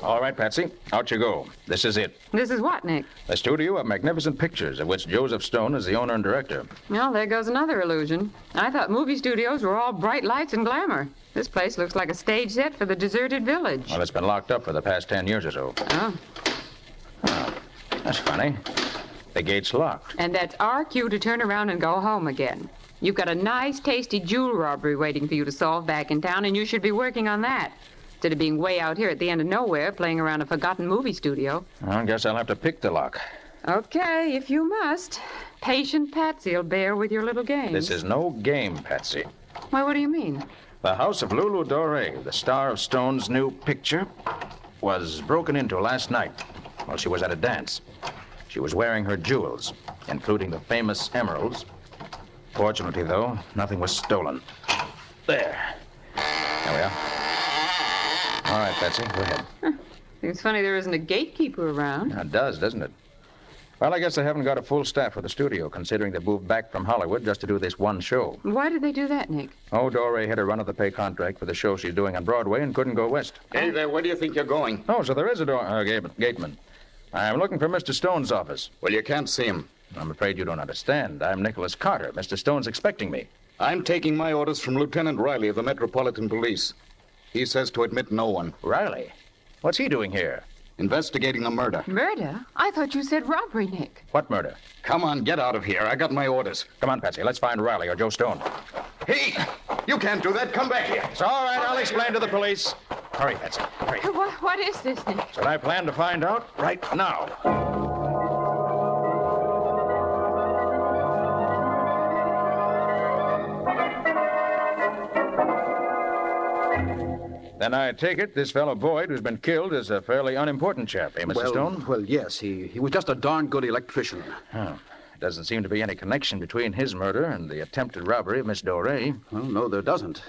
All right, Patsy, out you go. This is it. This is what, Nick? The studio of magnificent pictures, of which Joseph Stone is the owner and director. Well, there goes another illusion. I thought movie studios were all bright lights and glamour. This place looks like a stage set for the deserted village. Well, it's been locked up for the past 10 years or so. Oh. Oh, that's funny. The gate's locked. And that's our cue to turn around and go home again. You've got a nice, tasty jewel robbery waiting for you to solve back in town, and you should be working on that. Instead of being way out here at the end of nowhere playing around a forgotten movie studio. I guess I'll have to pick the lock. Okay, if you must. Patient Patsy'll bear with your little game. This is no game, Patsy. Why, what do you mean? The house of Lulu Doré, the star of Stone's new picture, was broken into last night while she was at a dance. She was wearing her jewels, including the famous emeralds. Fortunately, though, nothing was stolen. There we are. All right, Patsy, go ahead. Seems funny there isn't a gatekeeper around. It does, doesn't it? Well, I guess they haven't got a full staff for the studio, considering they moved back from Hollywood just to do this one show. Why did they do that, Nick? Oh, Doré had a run-of-the-pay contract for the show she's doing on Broadway and couldn't go west. Hey there, where do you think you're going? Oh, so there is a gateman. I'm looking for Mr. Stone's office. Well, you can't see him. I'm afraid you don't understand. I'm Nicholas Carter. Mr. Stone's expecting me. I'm taking my orders from Lieutenant Riley of the Metropolitan Police. He says to admit no one. Riley? What's he doing here? Investigating a murder. Murder? I thought you said robbery, Nick. What murder? Come on, get out of here. I got my orders. Come on, Patsy. Let's find Riley or Joe Stone. Hey! You can't do that. Come back here. It's all right. I'll explain to the police. Hurry, Patsy. Hurry. What is this, Nick? That's what I plan to find out right now. Then I take it this fellow Boyd, who's been killed, is a fairly unimportant chap, eh, Mr. Stone? Well, yes. He was just a darn good electrician. Oh. Doesn't seem to be any connection between his murder and the attempted robbery of Miss Doré. Well, no, there doesn't.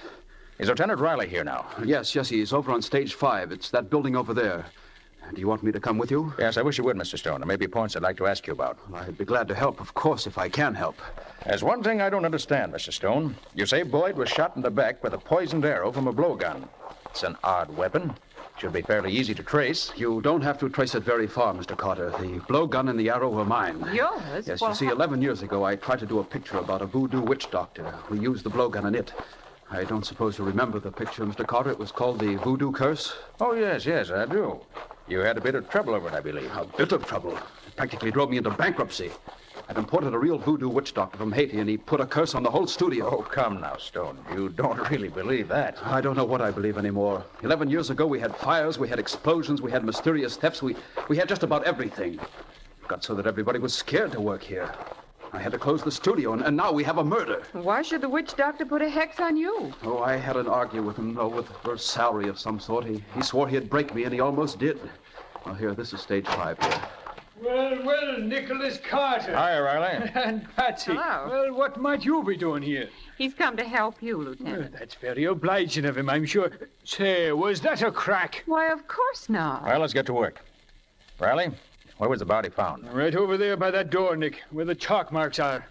Is Lieutenant Riley here now? Yes, he's over on stage 5. It's that building over there. Do you want me to come with you? Yes, I wish you would, Mr. Stone. There may be points I'd like to ask you about. I'd be glad to help, of course, if I can help. There's one thing I don't understand, Mr. Stone. You say Boyd was shot in the back with a poisoned arrow from a blowgun. It's an odd weapon. Should be fairly easy to trace. You don't have to trace it very far, Mr. Carter. The blowgun and the arrow were mine. Yours? Yes, Well, you see, 11 years ago, I tried to do a picture about a voodoo witch doctor. We used the blowgun in it. I don't suppose you remember the picture, Mr. Carter. It was called The Voodoo Curse. Oh, yes, I do. You had a bit of trouble over it, I believe. A bit of trouble. It practically drove me into bankruptcy. I'd imported a real voodoo witch doctor from Haiti, and he put a curse on the whole studio. Oh, come now, Stone. You don't really believe that. I don't know what I believe anymore. 11 years ago, we had fires, we had explosions, we had mysterious thefts, we had just about everything. It got so that everybody was scared to work here. I had to close the studio, and now we have a murder. Why should the witch doctor put a hex on you? Oh, I had an argument with him, for a salary of some sort. He swore he'd break me, and he almost did. Well, here, this is stage 5 here. Well, Nicholas Carter. Hi, Riley. And Patsy. Hello. Well, what might you be doing here? He's come to help you, Well, Lieutenant. that's very obliging of him, I'm sure. Say, was that a crack? Why, of course not. Well, let's get to work. Riley, where was the body found? Right over there by that door, Nick, where the chalk marks are.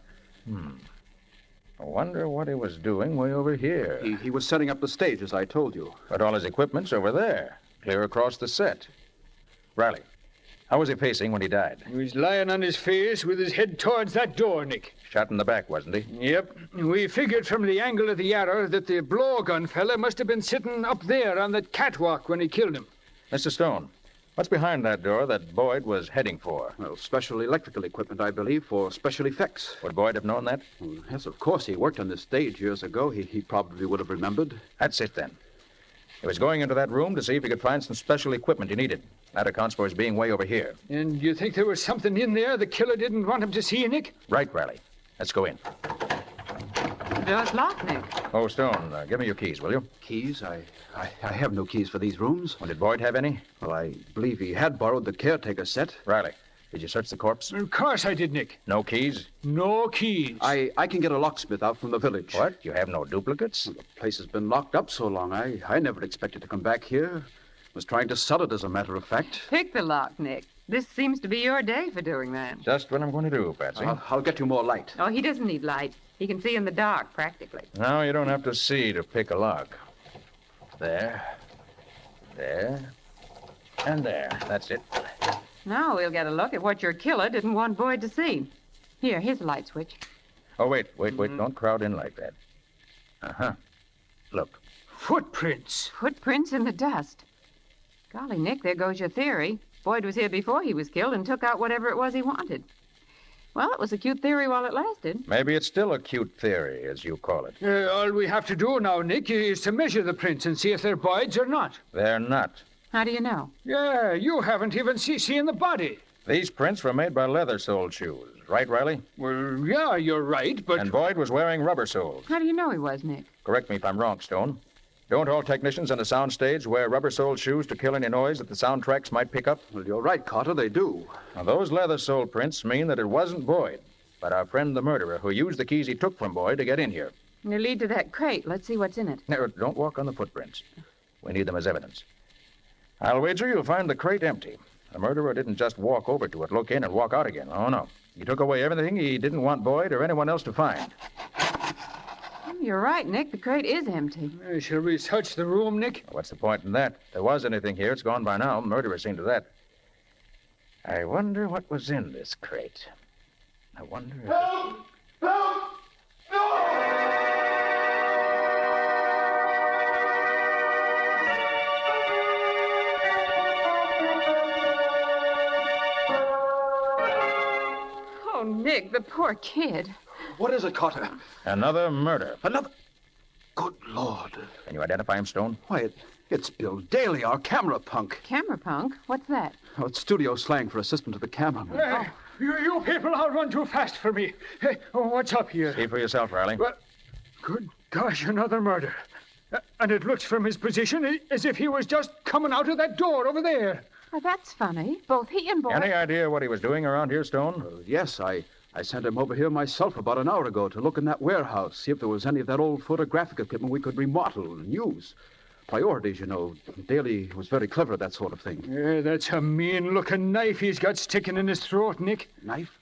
I wonder what he was doing way over here. He was setting up the stage, as I told you. But all his equipment's over there, clear across the set. Riley, how was he facing when he died? He was lying on his face with his head towards that door, Nick. Shot in the back, wasn't he? Yep. We figured from the angle of the arrow that the blowgun fella must have been sitting up there on that catwalk when he killed him. Mr. Stone, what's behind that door that Boyd was heading for? Well, special electrical equipment, I believe, for special effects. Would Boyd have known that? Well, yes, of course. He worked on this stage years ago. He probably would have remembered. That's it, then. He was going into that room to see if he could find some special equipment he needed. That accounts for his being way over here. And you think there was something in there the killer didn't want him to see, Nick? Right, Riley. Let's go in. The door's locked, Nick. Oh, Stone, give me your keys, will you? Keys? I have no keys for these rooms. Well, did Boyd have any? Well, I believe he had borrowed the caretaker set. Riley, did you search the corpse? Of course I did, Nick. No keys? No keys. I can get a locksmith out from the village. What? You have no duplicates? The place has been locked up so long. I never expected to come back here. Was trying to sell it, as a matter of fact. Pick the lock, Nick. This seems to be your day for doing that. Just what I'm going to do, Patsy. I'll get you more light. Oh, he doesn't need light. He can see in the dark, practically. No, you don't have to see to pick a lock. There. There. And there. That's it. Now we'll get a look at what your killer didn't want Boyd to see. Here's the light switch. Oh, wait. Don't crowd in like that. Uh-huh. Look. Footprints. Footprints in the dust. Golly, Nick, there goes your theory. Boyd was here before he was killed and took out whatever it was he wanted. Well, it was a cute theory while it lasted. Maybe it's still a cute theory, as you call it. All we have to do now, Nick, is to measure the prints and see if they're Boyd's or not. They're not. How do you know? Yeah, you haven't even seen the body. These prints were made by leather-soled shoes. Right, Riley? Well, yeah, you're right, but... And Boyd was wearing rubber soles. How do you know he was, Nick? Correct me if I'm wrong, Stone. Don't all technicians on a soundstage wear rubber-soled shoes to kill any noise that the soundtracks might pick up? Well, you're right, Carter, they do. Now, those leather-soled prints mean that it wasn't Boyd, but our friend the murderer who used the keys he took from Boyd to get in here. They lead to that crate. Let's see what's in it. Now, don't walk on the footprints. We need them as evidence. I'll wager you'll find the crate empty. The murderer didn't just walk over to it, look in, and walk out again. Oh, no. He took away everything he didn't want Boyd or anyone else to find. You're right, Nick. The crate is empty. Shall we search the room, Nick? What's the point in that? If there was anything here, it's gone by now. The murderer seen to that. I wonder what was in this crate. I wonder if... Help! Help! No! Oh, Nick, the poor kid. What is it, Carter? Another murder. Another... Good Lord. Can you identify him, Stone? Why, it's Bill Daly, our camera punk. Camera punk? What's that? Oh, it's studio slang for assistant to the cameraman. Hey, you people all run too fast for me. Hey, what's up here? See for yourself, Riley. Well, good gosh, another murder. And it looks from his position as if he was just coming out of that door over there. Oh, that's funny. Both he and Boyd... Any idea what he was doing around here, Stone? Yes, I sent him over here myself about an hour ago to look in that warehouse, see if there was any of that old photographic equipment we could remodel and use. Priorities, you know. Daly was very clever at that sort of thing. Yeah, that's a mean-looking knife he's got sticking in his throat, Nick. Knife?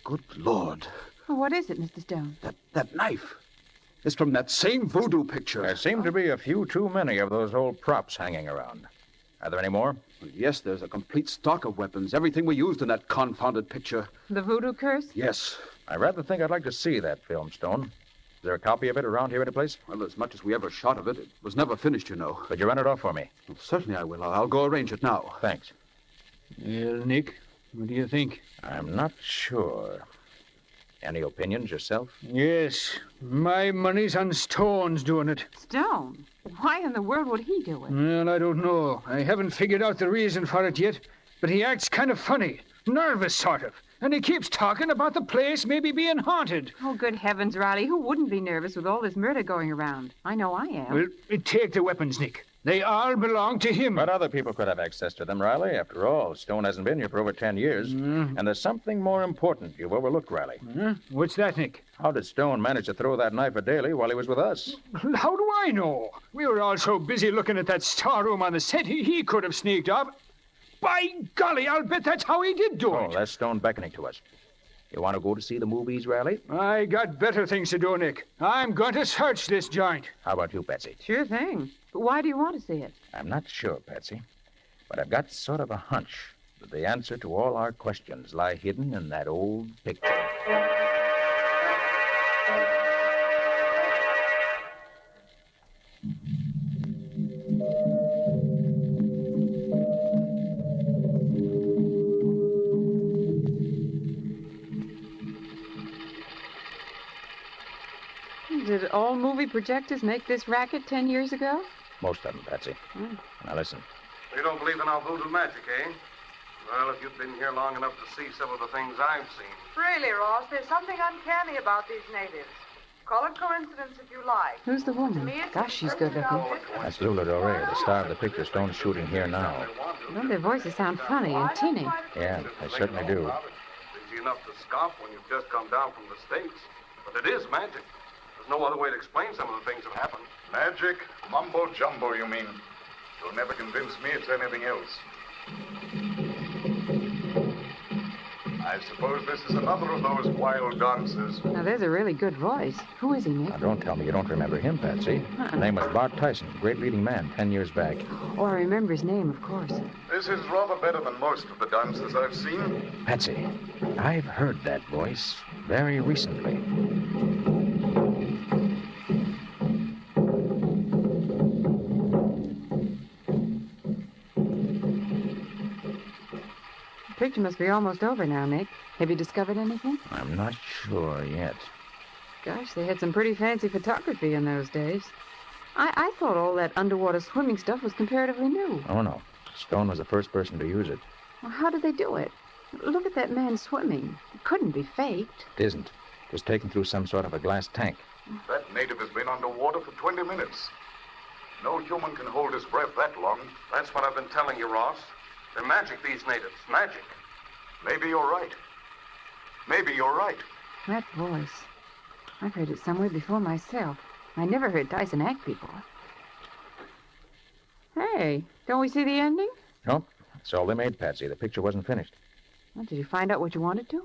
Good Lord. Well, what is it, Mr. Stone? That knife. It's from that same voodoo picture. There seem to be a few too many of those old props hanging around. Are there any more? Well, yes, there's a complete stock of weapons. Everything we used in that confounded picture. The voodoo curse? Yes. I rather think I'd like to see that film, Stone. Is there a copy of it around here any place? Well, as much as we ever shot of it, it was never finished, you know. Could you run it off for me? Well, certainly I will. I'll go arrange it now. Thanks. Well, Nick, what do you think? I'm not sure. Any opinions yourself? Yes, my money's on Stone's doing it. Stone? Why in the world would he do it? Well, I don't know. I haven't figured out the reason for it yet, but he acts kind of funny, nervous sort of, and he keeps talking about the place maybe being haunted. Oh, good heavens, Riley. Who wouldn't be nervous with all this murder going around? I know I am. Well, take the weapons, Nick. They all belong to him. But other people could have access to them, Riley. After all, Stone hasn't been here for over 10 years. And there's something more important you've overlooked, Riley. What's that, Nick? How did Stone manage to throw that knife at Daly while he was with us? How do I know? We were all so busy looking at that storeroom on the set, he could have sneaked off. By golly, I'll bet that's how he did do Oh, it. that's Stone beckoning to us. You want to go to see the movies, Riley? I got better things to do, Nick. I'm going to search this joint. How about you, Patsy? Sure thing. But why do you want to see it? I'm not sure, Patsy. But I've got sort of a hunch that the answer to all our questions lie hidden in that old picture. Did all movie projectors make this racket 10 years ago? Most of them, Patsy. Now listen. You don't believe in our voodoo magic, eh? Well, if you've been here long enough to see some of the things I've seen. Really, Ross, there's something uncanny about these natives. Call it coincidence if you like. Who's the woman? To me, it's Gosh, she's good looking. That's Lula Dore, the star of the picture Stone's shooting here now. Well, their voices sound funny and tinny. Yeah, they certainly do. It's easy enough to scoff when you've just come down from the States. But it is magic. There's no other way to explain some of the things that happen. Magic, mumbo jumbo, you mean? You'll never convince me it's anything else. I suppose this is another of those wild dances. Now, there's a really good voice. Who is he, Nick? Now, don't tell me you don't remember him, Patsy. His name was Bart Tyson, great leading man, 10 years back. Oh, I remember his name, of course. This is rather better than most of the dances I've seen. Patsy, I've heard that voice very recently. The picture must be almost over now, Nick. Have you discovered anything? I'm not sure yet. Gosh, they had some pretty fancy photography in those days. I thought all that underwater swimming stuff was comparatively new. Oh, no. Stone was the first person to use it. Well, how did they do it? Look at that man swimming. It couldn't be faked. It isn't. It was taken through some sort of a glass tank. That native has been underwater for 20 minutes. No human can hold his breath that long. That's what I've been telling you, Ross. They're magic, these natives. Magic. Maybe you're right. Maybe you're right. That voice. I've heard it somewhere before myself. I never heard Tyson act before. Hey, don't we see the ending? Nope. That's all they made, Patsy. The picture wasn't finished. Well, did you find out what you wanted to?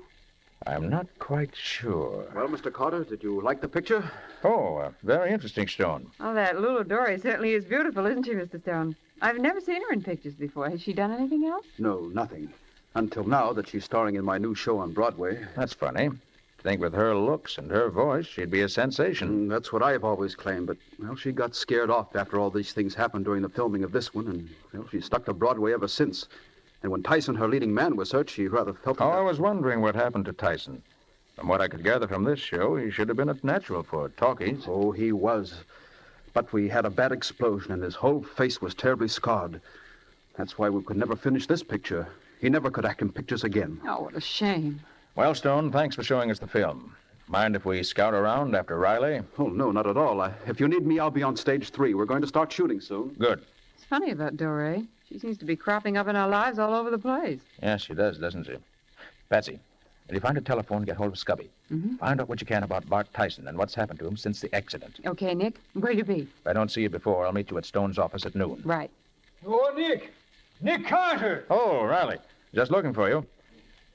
I'm not quite sure. Well, Mr. Carter, did you like the picture? Oh, very interesting, Stone. Oh, that Lulu Dory certainly is beautiful, isn't she, Mr. Stone? I've never seen her in pictures before. Has she done anything else? No, nothing. Until now that she's starring in my new show on Broadway. That's funny. To think with her looks and her voice, she'd be a sensation. That's what I've always claimed, but, well, she got scared off after all these things happened during the filming of this one, and, well, she's stuck to Broadway ever since. And when Tyson, her leading man, was hurt, she rather felt... Oh, I was wondering what happened to Tyson. From what I could gather from this show, he should have been a natural for talkies. Oh, he was. But we had a bad explosion, and his whole face was terribly scarred. That's why we could never finish this picture. He never could act in pictures again. Oh, what a shame. Well, Stone, thanks for showing us the film. Mind if we scout around after Riley? Oh, no, not at all. If you need me, I'll be on stage 3. We're going to start shooting soon. Good. It's funny about Doré. She seems to be cropping up in our lives all over the place. Yes, she does, doesn't she? Patsy, will you find a telephone and get hold of Scubby? Mm-hmm. Find out what you can about Bart Tyson and what's happened to him since the accident. Okay, Nick. Where'll you be? If I don't see you before, I'll meet you at Stone's office at noon. Right. Oh, Nick! Nick Carter! Oh, Riley. Just looking for you.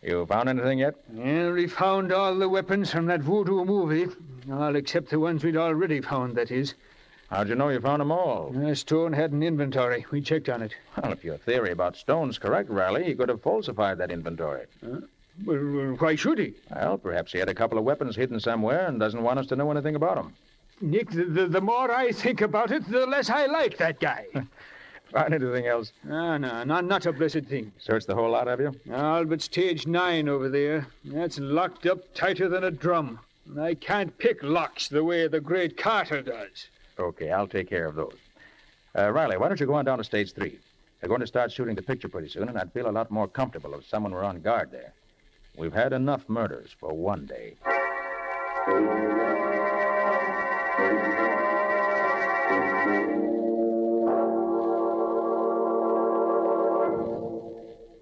You found anything yet? Yeah, we found all the weapons from that voodoo movie. All except the ones we'd already found, that is. How'd you know you found them all? Stone had an inventory. We checked on it. Well, if your theory about Stone's correct, Riley, he could have falsified that inventory. Well, why should he? Well, perhaps he had a couple of weapons hidden somewhere and doesn't want us to know anything about them. Nick, the more I think about it, the less I like that guy. Find anything else? No, not a blessed thing. Search the whole lot, have you? All but stage 9 over there. That's locked up tighter than a drum. And I can't pick locks the way the great Carter does. Okay, I'll take care of those. Riley, why don't you go on down to stage 3? They're going to start shooting the picture pretty soon, and I'd feel a lot more comfortable if someone were on guard there. We've had enough murders for one day.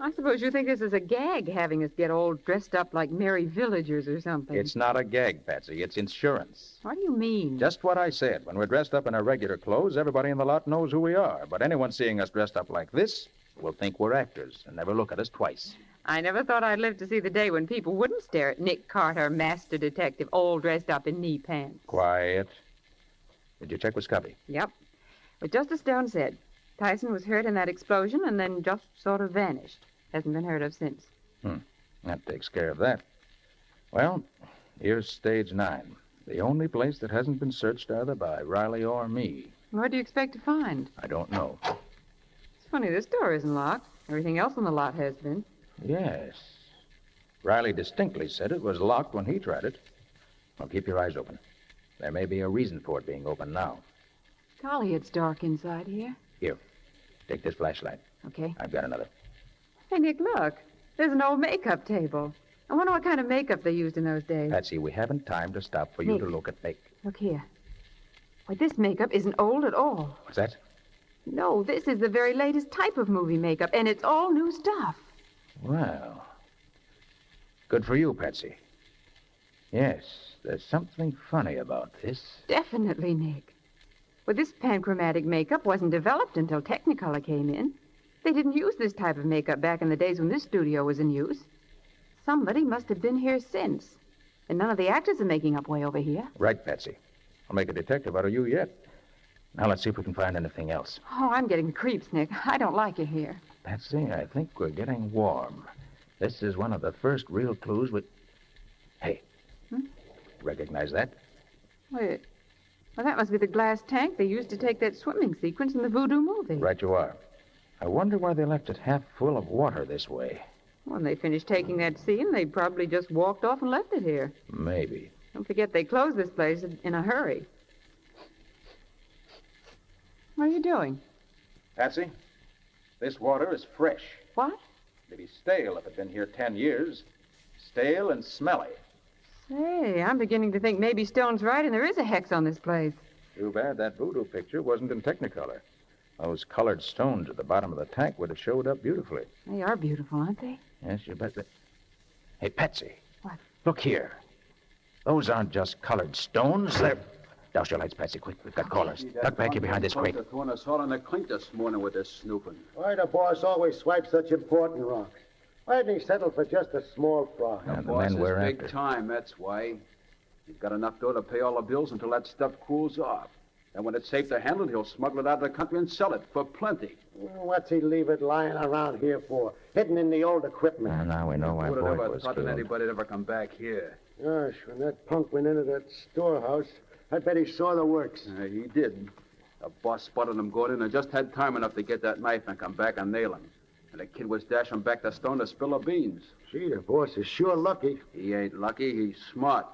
I suppose you think this is a gag, having us get all dressed up like merry villagers or something. It's not a gag, Patsy. It's insurance. What do you mean? Just what I said. When we're dressed up in our regular clothes, everybody in the lot knows who we are. But anyone seeing us dressed up like this will think we're actors and never look at us twice. I never thought I'd live to see the day when people wouldn't stare at Nick Carter, master detective, all dressed up in knee pants. Quiet. Did you check with Scubby? Yep. But just as Stone said, Tyson was hurt in that explosion and then just sort of vanished. Hasn't been heard of since. That takes care of that. Well, here's stage 9. The only place that hasn't been searched either by Riley or me. What do you expect to find? I don't know. It's funny, this door isn't locked. Everything else on the lot has been. Yes. Riley distinctly said it was locked when he tried it. Well, keep your eyes open. There may be a reason for it being open now. Golly, it's dark inside here. Here, take this flashlight. Okay. I've got another. Hey, Nick, look. There's an old makeup table. I wonder what kind of makeup they used in those days. Patsy, we haven't time to stop for you Nick. to look at make. Look here. Why, this makeup isn't old at all. What's that? No, this is the very latest type of movie makeup, and it's all new stuff. Well, good for you, Patsy. Yes, there's something funny about this. Definitely, Nick. Well, this panchromatic makeup wasn't developed until Technicolor came in. They didn't use this type of makeup back in the days when this studio was in use. Somebody must have been here since. And none of the actors are making up way over here. Right, Patsy. I'll make a detective out of you yet. Now let's see if we can find anything else. Oh, I'm getting creeps, Nick. I don't like it here. Patsy, I think we're getting warm. This is one of the first real clues we... Hey. Recognize that? Wait. Well, that must be the glass tank they used to take that swimming sequence in the voodoo movie. Right you are. I wonder why they left it half full of water this way. When they finished taking that scene, they probably just walked off and left it here. Maybe. Don't forget they closed this place in a hurry. What are you doing? Patsy, this water is fresh. What? It'd be stale if it'd been here 10 years. Stale and smelly. Say, I'm beginning to think maybe Stone's right and there is a hex on this place. Too bad that voodoo picture wasn't in Technicolor. Those colored stones at the bottom of the tank would have showed up beautifully. They are beautiful, aren't they? Yes, you bet that. Hey, Patsy. What? Look here. Those aren't just colored stones. They're... Douse your lights, Patsy, quick. We've got callers. Duck back here behind this crate. Throwing us all in the clink this morning with this snooping. Why the boss always swipes such important rocks? Why didn't he settle for just a small fry? And the Boss men we're is big after. time, that's why. He's got enough dough to pay all the bills until that stuff cools off. And when it's safe to handle, he'll smuggle it out of the country and sell it for plenty. What's he leave it lying around here for? Hidden in the old equipment. And now we know why Who would Boyd have ever was thought that killed. anybody'd ever come back here? Gosh, when that punk went into that storehouse, I bet he saw the works. He did. The boss spotted him going in and just had time enough to get that knife and come back and nail him. And the kid was dashing back to Stone to spill the beans. Gee, the boss is sure lucky. He ain't lucky, he's smart.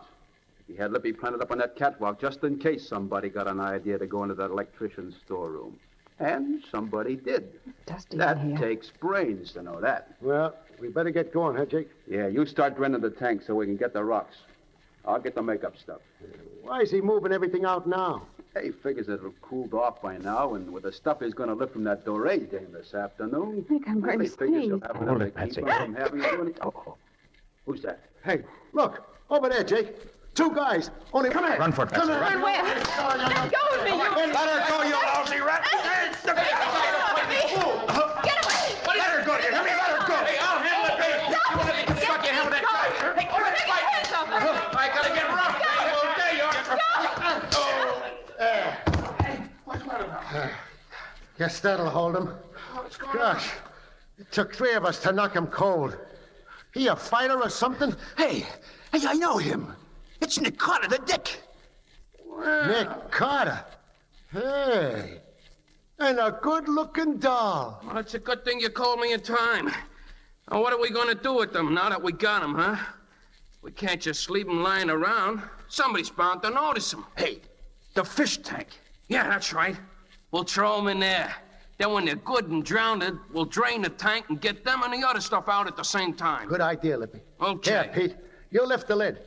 He had Lippy planted up on that catwalk just in case somebody got an idea to go into that electrician's storeroom. And somebody did. Dusty That in here. takes brains to know that. Well, we better get going, huh, Jake? Yeah, you start draining the tank so we can get the rocks. I'll get the makeup stuff. Why is he moving everything out now? He figures it'll cooled off by now, and with the stuff he's going to lift from that Doré dame this afternoon, Nick, I'm going he to figures he'll sneeze. have Hold enough it, to keep Patsy. him from having to do any... Oh. Who's that? Hey, look, over there, Jake. Two guys. Only come here. Run for it, Patsy. Come here. Run where? Let go of me, you... Let her go, you lousy rat! Get away! Let her go, you hear me? Let her go! Hey, I'll handle it, baby! You want to be stuck your hand with that knife? Hey, Take your hands off her! I gotta get rough. There you are. Guess that'll hold him. Gosh, it took three of us to knock him cold. He a fighter or something? Hey, I know him. It's Nick Carter, the Dick. Nick Carter. Hey, and a good-looking doll. Well, it's a good thing you called me in time. Now, what are we going to do with them now that we got them, huh? We can't just leave them lying around. Somebody's bound to notice them. Hey, the fish tank. Yeah, that's right. We'll throw them in there. Then when they're good and drowned, we'll drain the tank and get them and the other stuff out at the same time. Good idea, Lippy. Okay. Here, Pete, you lift the lid.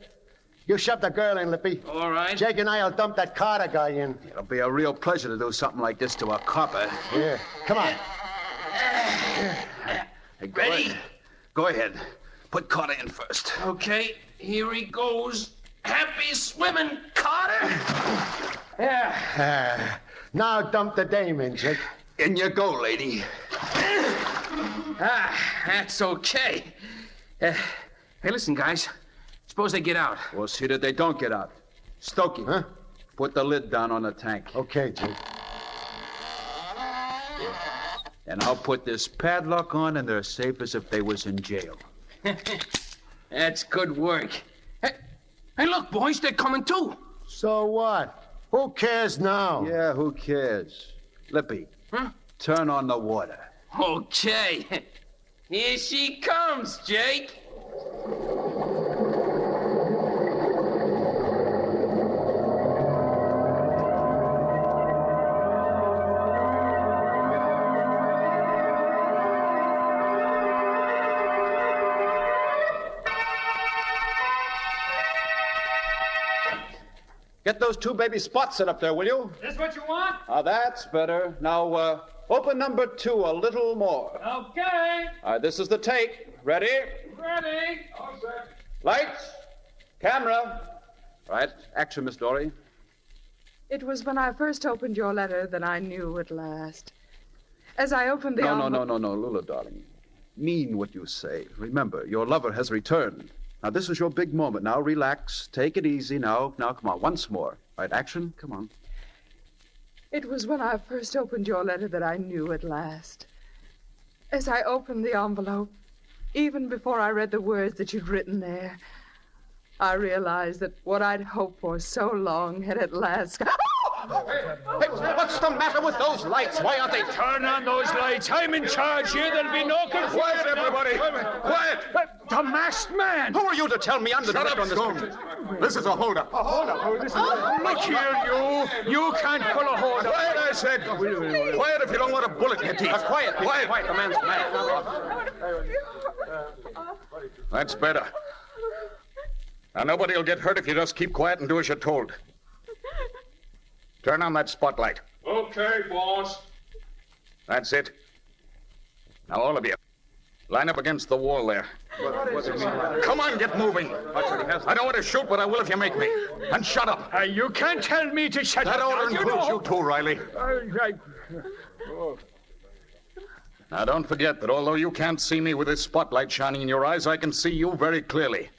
You shove the girl in, Lippy. All right. Jake and I'll dump that Carter guy in. It'll be a real pleasure to do something like this to a copper. Yeah, come on. Hey, Ready? Go ahead. Put Carter in first. Okay, here he goes. Happy swimming, Carter! Yeah. Now dump the dame in, Jake. In you go, lady. That's okay. Hey, listen, guys. Suppose they get out. We'll see that they don't get out. Stokey, Huh? put the lid down on the tank. Okay, Jake. And I'll put this padlock on, and they're safe as if they was in jail. That's good work. Hey, look, boys, they're coming too. So what? Who cares now? Yeah, who cares? Lippy, turn on the water. Okay. Here she comes, Jake. Get those two baby spots set up there, will you? This what you want? That's better. Now, open number 2 a little more. Okay. This is the take. Ready? Ready. Lights. Camera. Right. Action, Miss Dory. It was when I first opened your letter that I knew at last. As I opened the No, envelope... no, Lula, darling. mean what you say. Remember, your lover has returned. Now, this is your big moment. Now, relax. Take it easy now. Now, come on, once more. All right, action? Come on. It was when I first opened your letter that I knew at last. As I opened the envelope, even before I read the words that you'd written there, I realized that what I'd hoped for so long had at last... Hey, what's the matter with those lights? Why aren't they... Turn on those lights. I'm in charge here. There'll be no confusion. Quiet, everybody! Quiet! The masked man! Who are you to tell me I'm the director on this picture? This is a holdup. Look here, you. You can't pull a hold up. Quiet, I said. Quiet if you don't want a bullet in your teeth. Quiet, quiet, quiet. The man's mad. That's better. Now, nobody will get hurt if you just keep quiet and do as you're told. Turn on that spotlight. Okay, boss. That's it. Now, all of you, line up against the wall there. Come on, get moving. I don't want to shoot, but I will if you make me. And shut up. You can't tell me to shut That up. order now, includes you too, Riley. Now, don't forget that although you can't see me with this spotlight shining in your eyes, I can see you very clearly.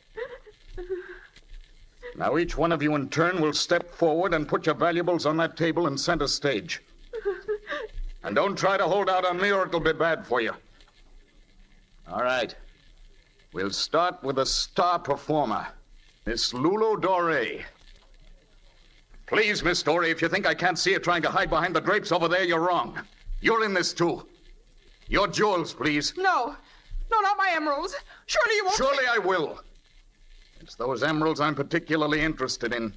Now, each one of you in turn will step forward and put your valuables on that table in center stage. And don't try to hold out on me or it'll be bad for you. All right. We'll start with the star performer, Miss Lulu Doré. Please, Miss Doré, if you think I can't see you trying to hide behind the drapes over there, you're wrong. You're in this, too. Your jewels, please. No, not my emeralds. Surely you won't... Surely I will. It's those emeralds I'm particularly interested in.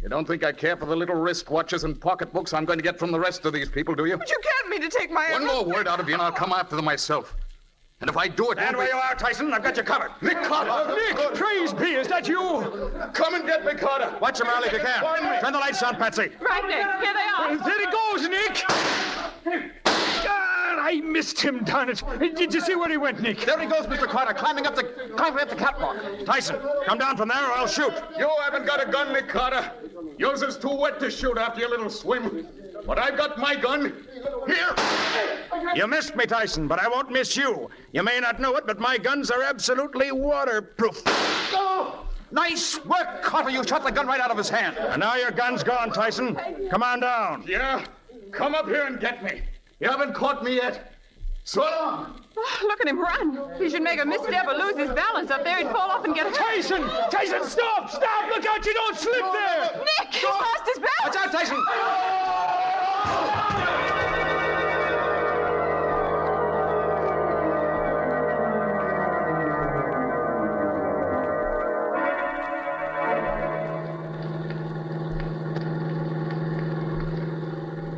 You don't think I care for the little wristwatches and pocketbooks I'm going to get from the rest of these people, do you? But you can't mean to take my One emeralds. more word out of you and I'll come after them myself. And if I do it... Stand where you are, Tyson. I've got you covered. Nick Carter! Nick, praise be, is that you? Come and get me, Carter! Watch him, Riley, if you can. Turn the lights on, Patsy. Right, Nick. Here they are. There he goes, Nick! I missed him, darn it. Did you see where he went, Nick? There he goes, Mr. Carter, climbing up the catwalk. Tyson, come down from there or I'll shoot. You haven't got a gun, Nick Carter. Yours is too wet to shoot after your little swim. But I've got my gun. Here! You missed me, Tyson, but I won't miss you. You may not know it, but my guns are absolutely waterproof. Oh! Nice work, Carter. You shot the gun right out of his hand. And now your gun's gone, Tyson. Come on down. Yeah? Come up here and get me. You haven't caught me yet. So long. Oh, look at him run. He should make a misstep or lose his balance up there. He'd fall off and get hurt. Tyson! Tyson, stop! Stop! Look out, you don't slip there! Nick, he's lost his balance. Watch out, Tyson.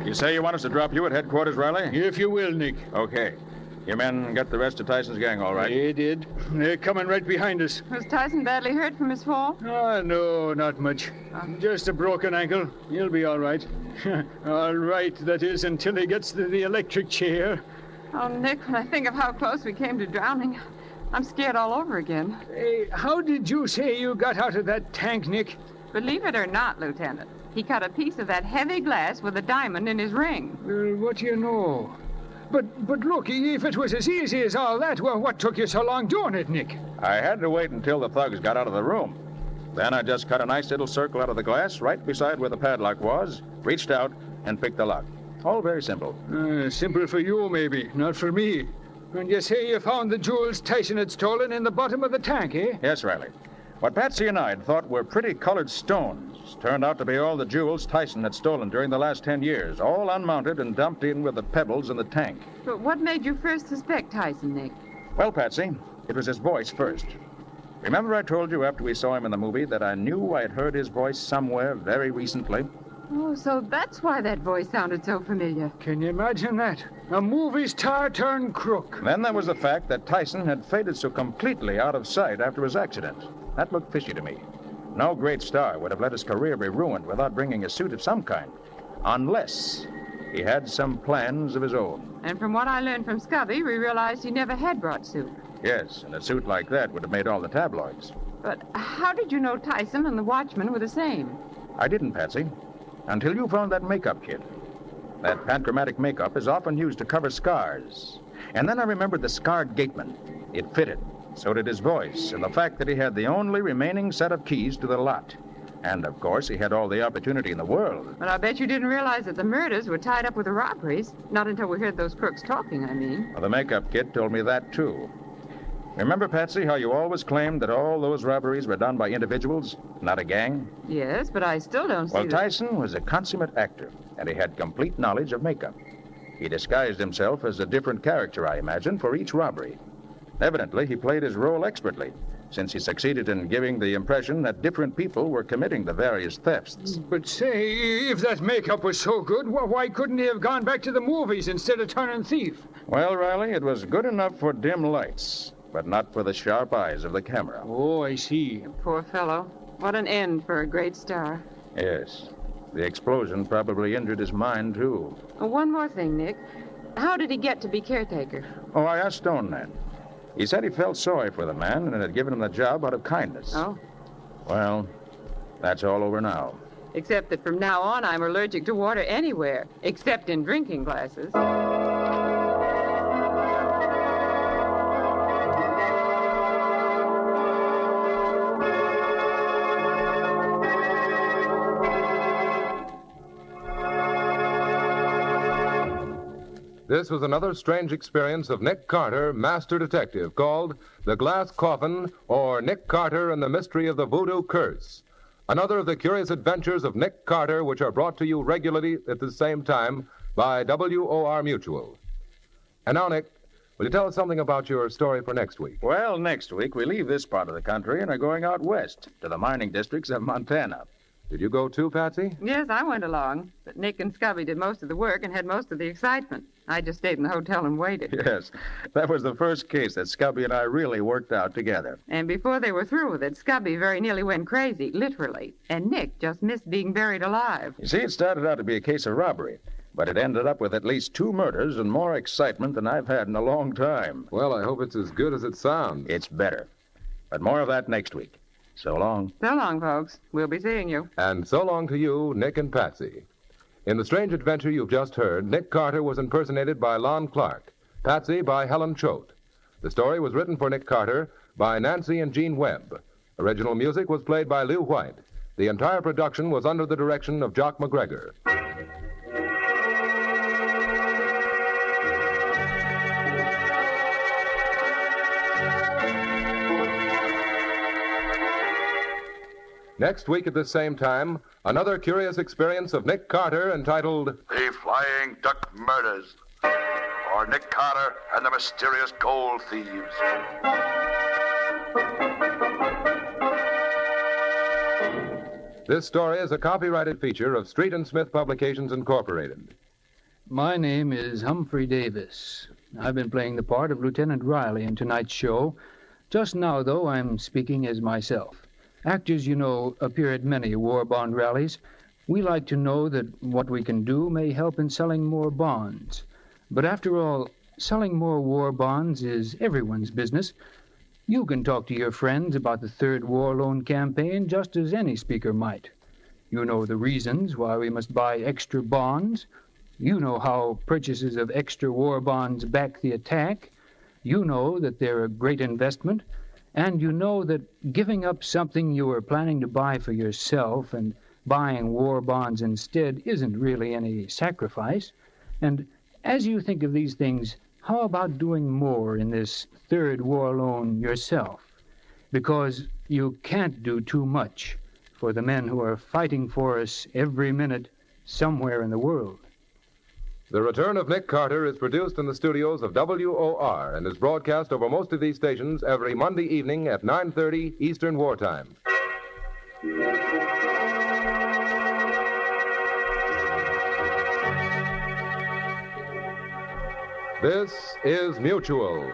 You say you want us to drop you at headquarters, Riley? If you will, Nick. Okay. Your men got the rest of Tyson's gang all right? They did. They're coming right behind us. Was Tyson badly hurt from his fall? No, not much. Just a broken ankle. He'll be all right. All right, that is, until he gets to the electric chair. Oh, Nick, when I think of how close we came to drowning, I'm scared all over again. Hey, how did you say you got out of that tank, Nick? Believe it or not, Lieutenant, he cut a piece of that heavy glass with a diamond in his ring. Well, what do you know? But look, if it was as easy as all that, well, what took you so long doing it, Nick? I had to wait until the thugs got out of the room. Then I just cut a nice little circle out of the glass right beside where the padlock was, reached out, and picked the lock. All very simple. Simple for you, maybe, not for me. And you say you found the jewels Tyson had stolen in the bottom of the tank, eh? Yes, Riley. What Patsy and I had thought were pretty colored stones turned out to be all the jewels Tyson had stolen during the last 10 years, all unmounted and dumped in with the pebbles in the tank. But what made you first suspect Tyson, Nick? Well, Patsy, it was his voice first. Remember I told you after we saw him in the movie that I knew I had heard his voice somewhere very recently? Oh, so that's why that voice sounded so familiar. Can you imagine that? A movie star turned crook. Then there was the fact that Tyson had faded so completely out of sight after his accident. That looked fishy to me. No great star would have let his career be ruined without bringing a suit of some kind, unless he had some plans of his own. And from what I learned from Scubby, we realized he never had brought suit. Yes, and a suit like that would have made all the tabloids. But how did you know Tyson and the watchman were the same? I didn't, Patsy, until you found that makeup kit. That panchromatic makeup is often used to cover scars, And then I remembered the scarred gateman. It fitted. So did his voice, and the fact that he had the only remaining set of keys to the lot. And, of course, he had all the opportunity in the world. But I bet you didn't realize that the murders were tied up with the robberies. Not until we heard those crooks talking, I mean. Well, the makeup kid told me that, too. Remember, Patsy, how you always claimed that all those robberies were done by individuals, not a gang? Yes, but I still don't see Well, Tyson was a consummate actor, and he had complete knowledge of makeup. He disguised himself as a different character, I imagine, for each robbery. Evidently, he played his role expertly, since he succeeded in giving the impression that different people were committing the various thefts. But say, if that makeup was so good, why couldn't he have gone back to the movies instead of turning thief? Well, Riley, it was good enough for dim lights, but not for the sharp eyes of the camera. Oh, I see. Poor fellow. What an end for a great star. Yes. The explosion probably injured his mind, too. One more thing, Nick. How did he get to be caretaker? Oh, I asked Stone that. He said he felt sorry for the man and had given him the job out of kindness. Oh. Well, that's all over now. Except that from now on, I'm allergic to water anywhere, except in drinking glasses. This was another strange experience of Nick Carter, master detective, called The Glass Coffin, or Nick Carter and the Mystery of the Voodoo Curse. Another of the curious adventures of Nick Carter, which are brought to you regularly at the same time by WOR Mutual. And now, Nick, will you tell us something about your story for next week? Well, next week we leave this part of the country and are going out west to the mining districts of Montana. Did you go too, Patsy? Yes, I went along, but Nick and Scubby did most of the work and had most of the excitement. I just stayed in the hotel and waited. Yes, that was the first case that Scubby and I really worked out together. And before they were through with it, Scubby very nearly went crazy, literally. And Nick just missed being buried alive. You see, it started out to be a case of robbery, but it ended up with at least 2 murders and more excitement than I've had in a long time. Well, I hope it's as good as it sounds. It's better. But more of that next week. So long. So long, folks. We'll be seeing you. And so long to you, Nick and Patsy. In the strange adventure you've just heard, Nick Carter was impersonated by Lon Clark, Patsy by Helen Choate. The story was written for Nick Carter by Nancy and Gene Webb. Original music was played by Lew White. The entire production was under the direction of Jock McGregor. Next week at the same time, another curious experience of Nick Carter entitled The Flying Duck Murders, or Nick Carter and the Mysterious Gold Thieves. This story is a copyrighted feature of Street and Smith Publications, Incorporated. My name is Humphrey Davis. I've been playing the part of Lieutenant Riley in tonight's show. Just now, though, I'm speaking as myself. Actors, you know, appear at many war bond rallies. We like to know that what we can do may help in selling more bonds. But after all, selling more war bonds is everyone's business. You can talk to your friends about the Third War Loan Campaign just as any speaker might. You know the reasons why we must buy extra bonds. You know how purchases of extra war bonds back the attack. You know that they're a great investment. And you know that giving up something you were planning to buy for yourself and buying war bonds instead isn't really any sacrifice. And as you think of these things, how about doing more in this Third War Loan yourself? Because you can't do too much for the men who are fighting for us every minute somewhere in the world. The Return of Nick Carter is produced in the studios of WOR and is broadcast over most of these stations every Monday evening at 9:30 Eastern Wartime. This is Mutual.